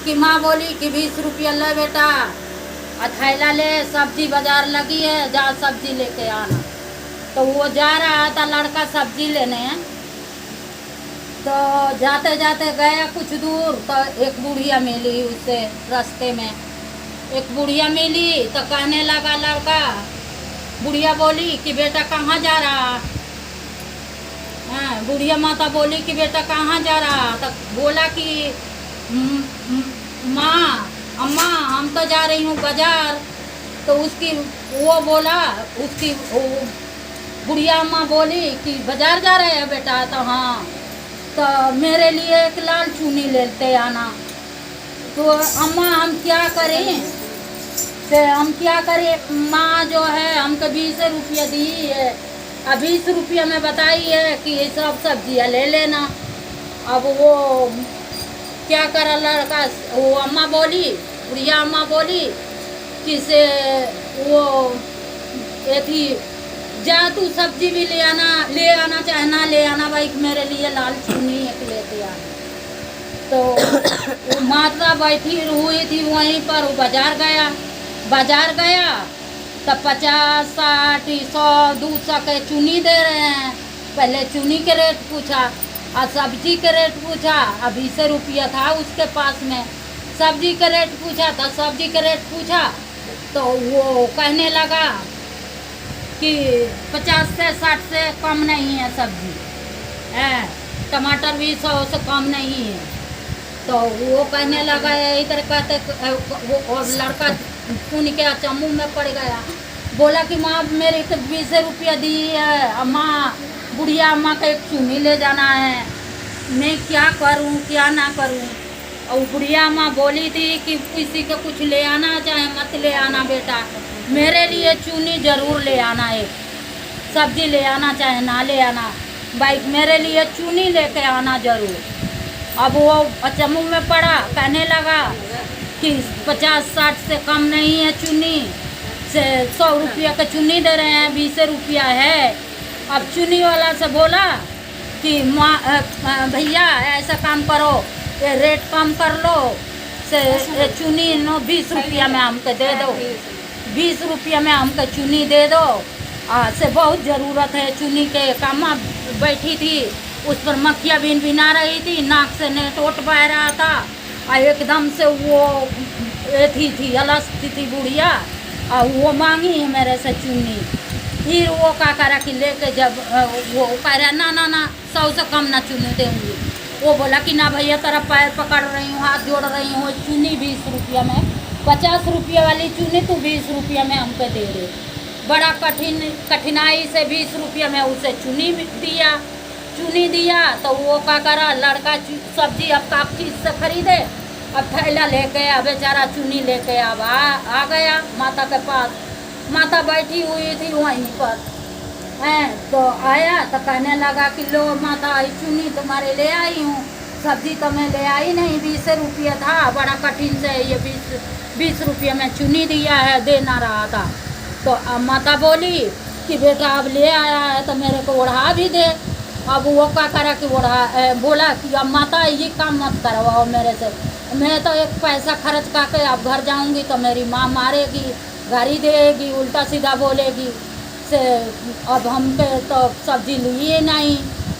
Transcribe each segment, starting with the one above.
उसकी माँ बोली कि 20 रुपया ले बेटा, थैला ले, सब्जी बाजार लगी है, जा सब्जी लेके आना। तो वो जा रहा था लड़का सब्जी लेने, तो जाते जाते गया कुछ दूर, तो एक बुढ़िया मिली उससे रास्ते में। एक बुढ़िया मिली तो कहने लगा लड़का, बुढ़िया बोली कि बेटा कहाँ जा रहा। हाँ, बुढ़िया माता बोली कि बेटा कहाँ जा रहा। तो बोला कि माँ, अम्मा, हम तो जा रही हूँ बाजार। तो उसकी वो बोला, उसकी बुढ़िया अम्मा बोली कि बाजार जा रहे हैं बेटा। तो हाँ, तो मेरे लिए एक लाल चुन्नी लेते आना। तो अम्मा हम क्या करें, तो हम क्या करें माँ, जो है हमको 20 रुपया दी है, अब 20 रुपया में बताई है कि ये सब सब्जियाँ ले लेना। अब वो क्या करा लड़का, वो अम्मा बोली, बुढ़िया अम्मा बोली कि से वो ये थी, जा तू सब्जी भी ले आना चाहे ना ले आना भाई, मेरे लिए लाल चुन्नी एक लेते आना। तो वो माता बैठी हुई थी वहीं पर, वो बाजार गया तो 50, 60, 100, 200 के चुनी दे रहे हैं। पहले चुनी के रेट पूछा और सब्जी के रेट पूछा, अब 20 रुपया था उसके पास में। सब्जी के रेट पूछा तो सब्जी के रेट पूछा, तो वो कहने लगा कि 50 से 60 से कम नहीं है सब्जी, टमाटर भी 100 से कम नहीं है। तो वो कहने लगा, इधर कहते वो, और लड़का सुन के अचंभू में पड़ गया। बोला कि माँ मेरे तो 20 रुपया दी है, अम्मा, बुढ़िया अम्मा का एक चुन्नी ले जाना है, मैं क्या करूँ क्या ना करूँ। और बुढ़िया अम्मा बोली थी कि किसी को कुछ ले आना चाहे मत ले आना बेटा, मेरे लिए चुन्नी जरूर ले आना, एक सब्जी ले आना चाहे ना ले आना भाई, मेरे लिए चुन्नी लेके आना जरूर। अब वो अचंभू में पड़ा, कहने लगा कि 50, 60 से कम नहीं है चुन्नी, से 100 रुपया का चुन्नी दे रहे हैं, 20 रुपया है। अब चुन्नी वाला से बोला कि भैया ऐसा काम करो, ये रेट कम कर लो, से चुन्नी 20 रुपया में हमको दे दो, 20 रुपया में हमको चुन्नी दे दो, से बहुत ज़रूरत है चुन्नी के। कामा बैठी थी, उस पर मक्खियाँ बिना रही थी, नाक से नेट ओट बह रहा था, और एकदम से वो थी अलसती थी बुढ़िया, और वो मांगी है मेरे से चुन्नी। फिर वो क्या करा कि लेके जब वो कह रहा ना 100 से कम ना चुन्नी दूँगी। वो बोला कि ना भैया तेरा पैर पकड़ रही हूँ, हाथ जोड़ रही हूँ, चुन्नी 20 रुपया में, 50 रुपया वाली चुन्नी तू 20 रुपया में हमको दे दे। बड़ा कठिनाई से 20 रुपया में उसे चुन्नी दिया। तो वो क्या करा, लड़का सब्जी अब काफ चीज़ से खरीदे, अब थैला लेके बेचारा चुन्नी लेके अब आ गया माता के पास। माता बैठी हुई थी वहीं पर, तो आया तो कहने लगा कि लो माता, चुन्नी तुम्हारे ले आई हूँ, सब्जी तो मैं ले आई नहीं, 20 रुपया था, बड़ा कठिन से ये 20 रुपया में चुन्नी दिया है, दे ना रहा था। तो अब माता बोली कि बेटा अब ले आया है तो मेरे को ओढ़ा भी दे। अब वो क्या करा कि बोला कि अब माता ये काम मत करवाओ मेरे से, मैं तो एक पैसा खर्च करके अब घर जाऊंगी तो मेरी माँ मारेगी, गाली देगी, उल्टा सीधा बोलेगी, से अब हम पे तो सब्जी लिए नहीं,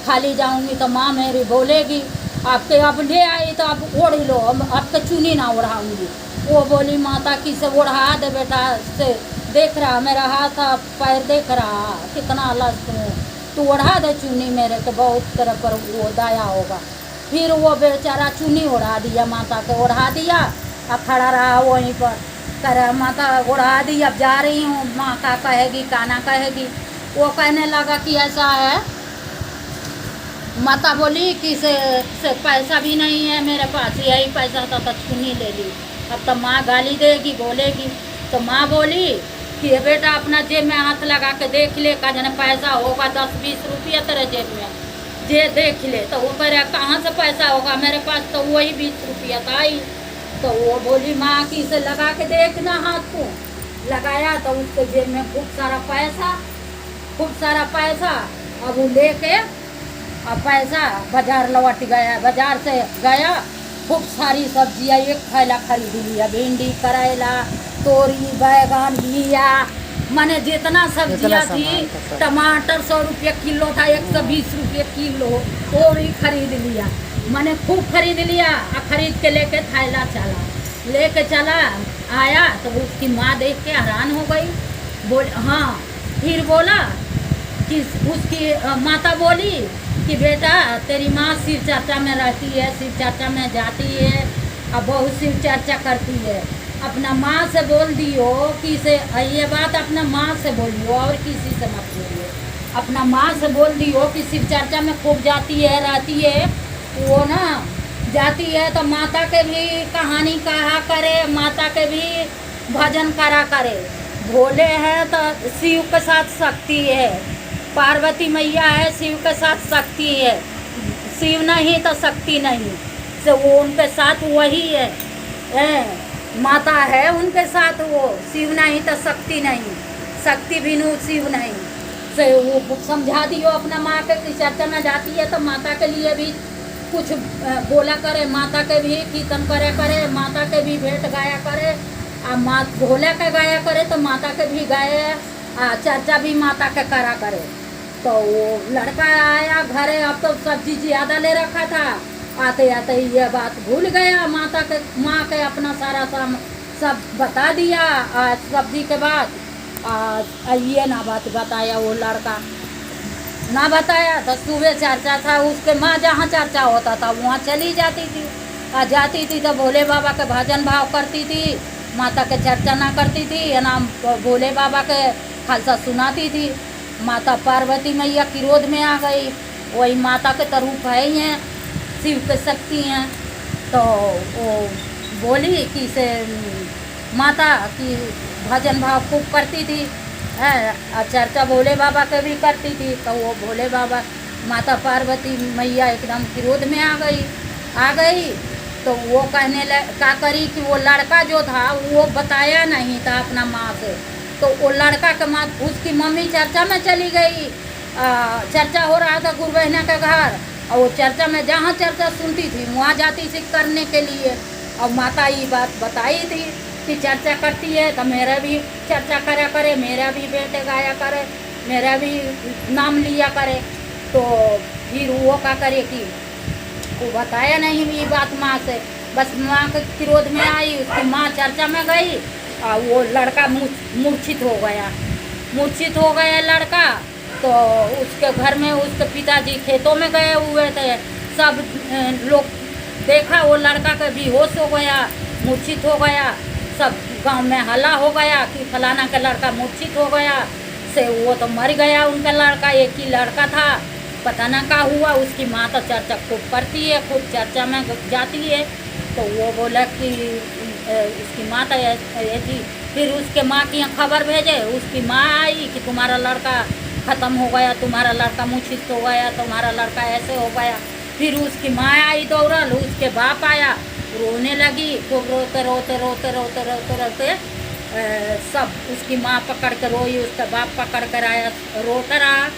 खाली जाऊंगी तो माँ मेरी बोलेगी, आपके अब ले आई तो आप ओढ़ लो, आपके चुन्नी ना ओढ़ाऊंगी। वो बोली माता कि से ओढ़ा दे बेटा, से देख रहा मेरा हाथ पैर देख रहा कितना लस्त हूँ, तू ओढ़ा दे चुन्नी मेरे को, बहुत तरह पर वो दया होगा। फिर वो बेचारा चुन्नी ओढ़ा दिया, माता को ओढ़ा दिया, अब खड़ा रहा वहीं पर, कर माता ओढ़ा दी, अब जा रही हूँ, माँ का कहेगी काना कहेगी। वो कहने लगा कि ऐसा है, माता बोली कि से पैसा भी नहीं है मेरे पास, यही पैसा था तो चुन्नी ले ली, अब तो माँ गाली देगी बोलेगी। तो माँ बोली कि बेटा अपना जेब में हाथ लगा के देख ले, का जने पैसा होगा 10-20 रुपया तेरे जेब में, जे देख ले। तो वो कह रहा कहाँ से पैसा होगा, मेरे पास तो वही 20 रुपया था ही। तो वो बोली माँ कि इसे लगा के देखना हाथ को, लगाया तो उसके जेब में खूब सारा पैसा। अब वो लेके अब पैसा बाजार लौट गया, बाजार से गया खूब सारी सब्जियाँ एक थैला खरीद लिया, भिंडी करेला तोरी बैगन घिया, माने जितना सब्जियाँ थी। सामान था सब। टमाटर 100 रुपये किलो था, 120 रुपये किलो, वो भी खरीद लिया। मैंने खूब खरीद लिया और खरीद के लेके थैला चला, लेके चला आया तो उसकी माँ देख के हैरान हो गई। बोल हाँ, फिर बोला कि उसकी माता बोली कि बेटा तेरी माँ शिव चर्चा में रहती है, शिव चर्चा में जाती है और बहुत शिव चर्चा करती है। अपना माँ से बोल दियो कि से ये बात अपना माँ से बोलियो और किसी से मत बोलियो। अपना माँ से बोल दियो कि शिव चर्चा में खूब जाती है, रहती है। वो ना जाती है तो माता के भी कहानी कहा करे, माता के भी भजन करा करे। भोले हैं तो शिव के साथ शक्ति है, पार्वती मैया है शिव के साथ शक्ति है, शिव नहीं तो शक्ति नहीं, से वो उनके साथ वही है, माता है उनके साथ, वो शिव नहीं तो शक्ति नहीं, शक्ति बिनु शिव नहीं। से वो समझा दियो अपना माँ के कि चर्चा में जाती है तो माता के लिए भी कुछ बोला करे, माता के भी कीर्तन करे, माता के भी भेंट गाया करे, और माँ भोले के गाया करे तो माता के भी गाए, चर्चा भी माता के करा करे। तो वो लड़का आया घरे, अब तो सब्जी ज़्यादा ले रखा था, आते आते ये बात भूल गया, माँ के अपना सारा सब बता दिया। सब्जी के बाद ये ना बात बताया, वो लड़का ना बताया तो सुबह चर्चा था, उसके माँ जहाँ चर्चा होता था वहाँ चली जाती थी, जाती थी तो भोले बाबा के भजन भाव करती थी, माता के चर्चा ना करती थी, या ना भोले बाबा के खालसा सुनाती थी। माता पार्वती मैया क्रोध में आ गई, वही माता के तरूप है ही हैं, शिव के शक्ति हैं। तो वो बोली कि से माता की भजन भाव खूब करती थी, है चर्चा भोले बाबा के भी करती थी। तो वो भोले बाबा माता पार्वती मैया एकदम क्रोध में आ गई। तो वो कहने क्या करी कि वो लड़का जो था वो बताया नहीं था अपना माँ से, तो वो लड़का के माँ उसकी मम्मी चर्चा में चली गई। चर्चा हो रहा था गुरु बहना के घर, और वो चर्चा में जहाँ चर्चा सुनती थी वहाँ जाती थी करने के लिए। और माता ये बात बताई थी कि चर्चा करती है तो मेरा भी चर्चा करा करे, मेरा भी बेटे गाया करे, मेरा भी नाम लिया करे। तो फिर वो क्या करे कि वो बताया नहीं ये बात माँ से, बस माँ के क्रोध में आई, उसकी माँ चर्चा में गई और वो लड़का मूर्छित हो गया लड़का। तो उसके घर में उसके पिताजी खेतों में गए हुए थे, सब लोग देखा वो लड़का का बेहोश हो गया, मूर्छित हो गया, सब गांव में हल्ला हो गया कि फलाना का लड़का मूर्छित हो गया, से वो तो मर गया उनका लड़का, एक ही लड़का था, पता ना क्या हुआ। उसकी माँ तो चर्चा खूब करती है, खूब चर्चा में जाती है। तो वो बोला कि उसकी माँ तो ऐसी, फिर उसके माँ की खबर भेजे, उसकी माँ आई कि तुम्हारा लड़का ख़त्म हो गया, तुम्हारा लड़का मूर्छित हो गया, तुम्हारा लड़का ऐसे हो गया। फिर उसकी माँ आई दौड़ल, उसके बाप आया, रोने लगी, खूब रोते सब उसकी माँ पकड़ कर रोई, उसका बाप पकड़ कर आया, रोता रहा।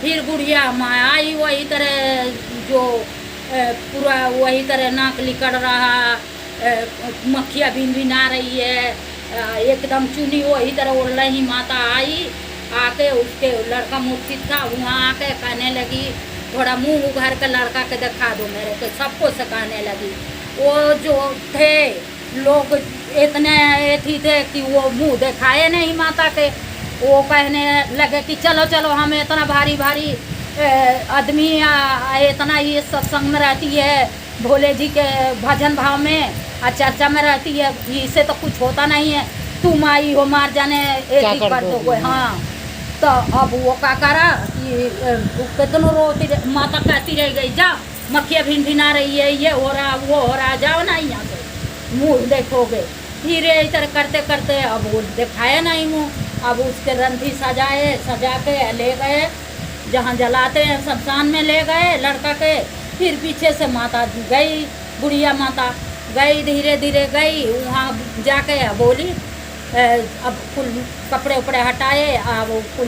फिर गुड़िया माँ आई, वही तरह जो पूरा वही तरह नाक लिकड़ रहा, मक्खियाँ भिनभिना रही है, एकदम चुनी वही तरह उड़ रही। माता आई, आके उसके लड़का मूर्छित था, वहाँ आके कहने लगी थोड़ा मुंह उघार के लड़का के दिखा दो मेरे को, सबको से कहने लगी। वो जो थे लोग इतने एथी थे कि वो मुंह दिखाए नहीं माता के, वो कहने लगे कि चलो चलो, हमें इतना भारी भारी आदमी इतना ये सत्संग में रहती है, भोले जी के भजन भाव में और चर्चा में रहती है, इससे तो कुछ होता नहीं है, तुम आई हो मार जाने एक कर दो। हाँ, तो अब वो क्या करा कि कितनों रोती माता कहती रह गई, जा मक्खियाँ भिनभिना रही है, ये हो रहा वो हो रहा, जाओ ना यहाँ से मुँह देखोगे। फिर इस तरह करते करते अब वो दिखाया नहीं मुँह। अब उसके रंथी सजा के ले गए, जहाँ जलाते हैं शमशान में ले गए लड़का के। फिर पीछे से माता गई, बुढ़िया माता गई, धीरे धीरे गई, वहाँ जाके बोली अब कुल कपड़े उपड़े हटाए, अब कुल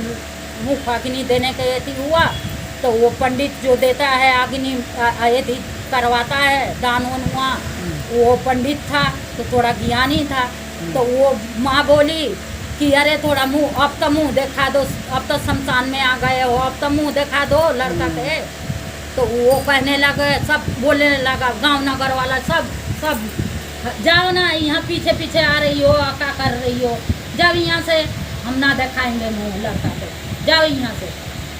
मुँह अग्नि देने के अथी हुआ। तो वो पंडित जो देता है अग्नि अथी करवाता है, दान वान हुआ, वो पंडित था तो थोड़ा ज्ञानी था, तो वो माँ बोली कि अरे थोड़ा मुंह, अब तो मुंह दिखा दो, अब तो शमशान में आ गए हो, अब तो मुंह दिखा दो लड़का के। तो वो कहने लगे, सब बोलने लगा, गांव नगर वाला सब जाओ ना, यहाँ पीछे पीछे आ रही हो, क्या कर रही हो, जाओ यहाँ से, हम ना दिखाएंगे मुँह लड़का के, जाओ यहाँ से।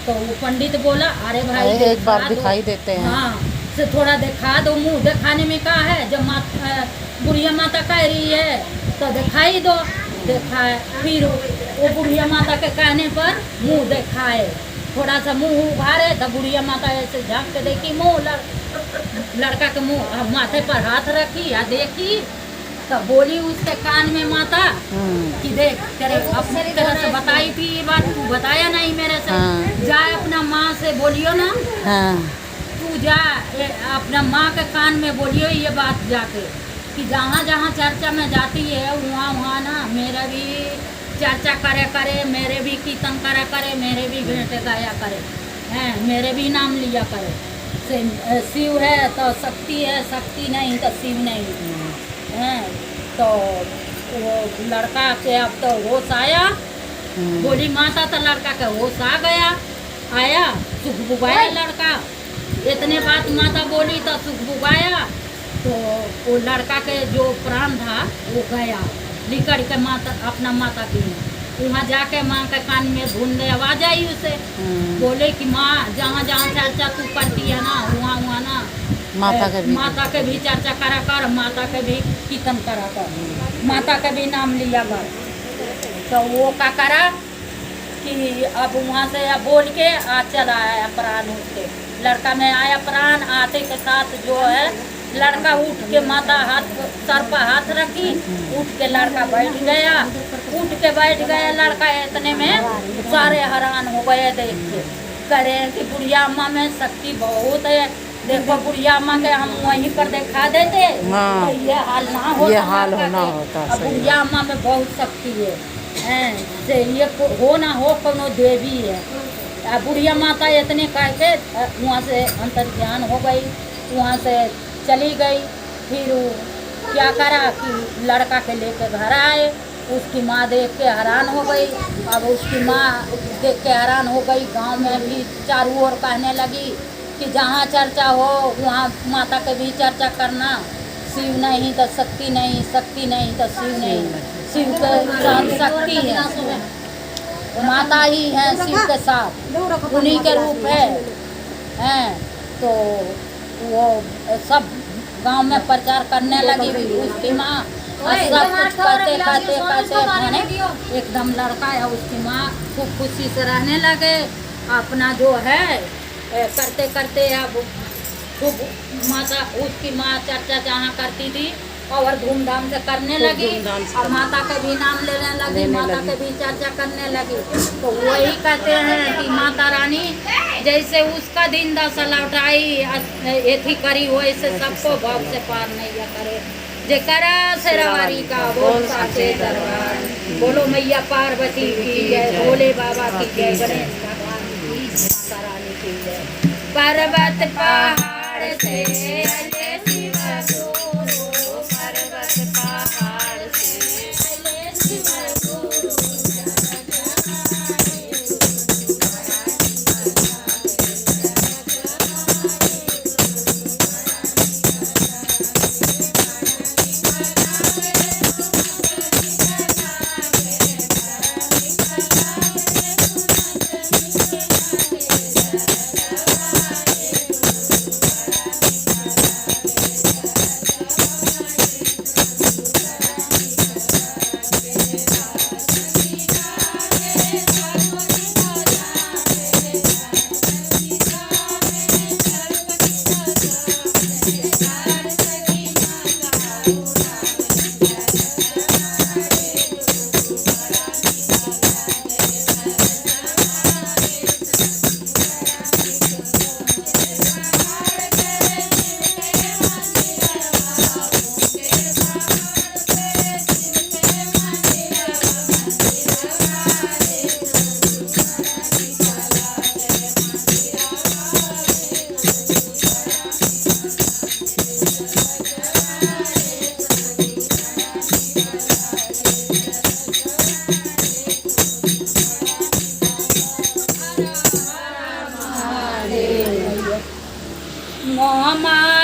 तो वो पंडित बोला, अरे भाई एक बार दिखाई देते हैं। हाँ, से थोड़ा दिखा दो, मुँह दिखाने में क्या है, जब बुढ़िया माता कह रही है तो दिखाई दो। दिखाए, फिर वो बुढ़िया माता के कहने पर मुँह दिखाए, थोड़ा सा मुँह उभारे तो बुढ़िया माता ऐसे झाँक के देखी मुँह, लड़का के मुँह माथे पर हाथ रखी या देखी, तो बोली उसके कान में माता कि देख, तेरे अपने तरह से बताई थी ये बात, तू बताया नहीं मेरे से, जा अपना माँ से बोलियो ना, तू जा अपना माँ के कान में बोलियो ये बात जाके, कि जहाँ जहाँ चर्चा में जाती है वहाँ ना मेरा भी चर्चा करे, मेरे भी कीर्तन करे, मेरे भी भेंट गाया करे, हैं, मेरे भी नाम लिया करे। शिव है तो शक्ति है, शक्ति नहीं तो शिव नहीं है। तो वो लड़का के अब तो होश आया, बोली माता, तो लड़का के होश आ गया, आया, सुख बुगाया लड़का, इतने बात माता बोली तो सुख बुगाया। तो वो लड़का के जो प्राण था वो गया, निकल के माता अपना माता की, वहाँ जाके माँ के कान में ढूंढने आवाज आई उसे, बोले कि माँ, जहाँ जहाँ चर्चा तू करती है ना, वहाँ ना माता के भी चर्चा करा कर, माता के भी कीर्तन करा कर, माता के भी नाम लिया कर। तो वो क्या करा कि अब वहाँ से बोल के चला आया प्राण, उसके लड़का में आया प्राण, आते के साथ जो है लड़का उठ के माता हाथ सर पर हाथ रखी, उठ के लड़का बैठ गया, उठ के बैठ गया लड़का। इतने में सारे हैरान हो गए देख के, करे कि बुढ़िया अम्मा में शक्ति बहुत है, देखो बुढ़िया अम्मा के हम वहीं पर दिखा देते तो ये हाल ना होता, ये हाल होना होता। बुढ़िया अम्मा में बहुत शक्ति है, से ये हो ना हो कोनो देवी है। बुढ़िया माता इतने कह के वहाँ से अंतर्ध्यान हो गई, वहाँ से चली गई। फिर क्या करा कि लड़का के लेके घर आए, उसकी माँ देख के हैरान हो गई। अब उसकी माँ देख के हैरान हो गई, गांव में भी चारों ओर कहने लगी कि जहाँ चर्चा हो वहाँ माता के भी चर्चा करना, शिव नहीं तो शक्ति नहीं, शक्ति नहीं तो शिव नहीं, शिव के साथ शक्ति है, माता ही है शिव के साथ, उन्हीं के रूप है। तो वो सब गांव में प्रचार करने लगी उसकी माँ, और सब कुछ करते मैंने एकदम लड़का है उसकी माँ खूब खुशी से रहने लगे, अपना जो है करते करते। अब खूब माता, उसकी माँ चर्चा जहाँ करती थी और धूमधाम से करने लगी, और माता के भी नाम लेने लगी, माता के भी चर्चा करने लगी। तो वही कहते हैं कि माता रानी जैसे उसका दिन दशा लौटाई एथी करी, वैसे सबको भाव से पार नहीं करे। जयकारा शेरावाली का बोल साचे दरबार, बोलो मैया पार्वती की जय, भोले बाबा की जय, गणेश भगवान की, माता रानी की जय। पर्वत पहाड़ से अजय शिव गुरु, पर्वत पहाड़ से अजय शिव गुरु, मोहम्मद